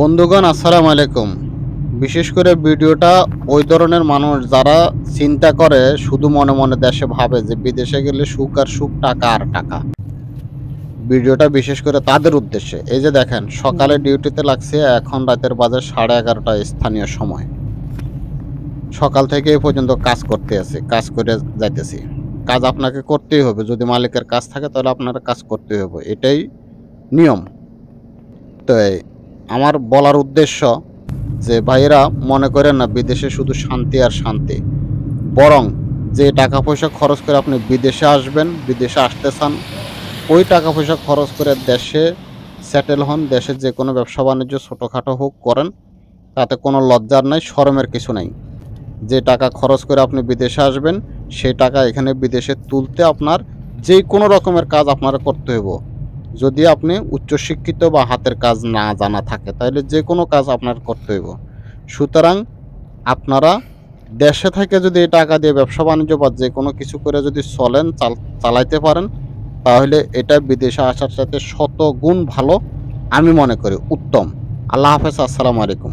বন্ধুগণ আসসালামু আলাইকুম। বিশেষ করে ভিডিওটা ওই ধরনের মানুষ যারা চিন্তা করে শুধু মনে মনে দেশে ভাবে যে বিদেশে গেলে সুখ আর সুখ, টাকা আর টাকা। ভিডিওটা বিশেষ করে তাদের উদ্দেশ্যে। এই যে দেখেন, সকালে ডিউটিতে লাগছে, এখন রাতের বাজে 11:30 স্থানীয় সময়। সকাল থেকে এই পর্যন্ত কাজ করতে আছি, কাজ করে যাইতেছি। কাজ আপনাকে করতেই হবে, যদি মালিকের কাজ থাকে তাহলে আপনার কাজ করতেই হবে, এটাই নিয়ম। তো আমার বলার উদ্দেশ্য যে ভাইয়েরা মনে করেন না বিদেশে শুধু শান্তি আর শান্তি, বরং যে টাকা পয়সা খরচ করে আপনি বিদেশে আসবেন, বিদেশে আসতে চান, ওই টাকা পয়সা খরচ করে দেশে সেটেল হন, দেশে যে কোনো ব্যবসা বাণিজ্য ছোটোখাটো হোক করেন, তাতে কোনো লজ্জার নাই, শরমের কিছু নাই। যে টাকা খরচ করে আপনি বিদেশে আসবেন, সেই টাকা এখানে বিদেশে তুলতে আপনার যে কোনো রকমের কাজ আপনারা করতে হইব। যদি আপনি উচ্চশিক্ষিত বা হাতের কাজ না জানা থাকে, তাহলে যে কোনো কাজ আপনার করতে হইব। সুতরাং আপনারা দেশে থেকে যদি এই টাকা দিয়ে ব্যবসা বাণিজ্য বা যে কোনো কিছু করে যদি চলেন, চালাইতে পারেন, তাহলে এটা বিদেশে আসার সাথে শত গুণ ভালো, আমি মনে করি উত্তম। আল্লাহ হাফেজ, আসসালামু আলাইকুম।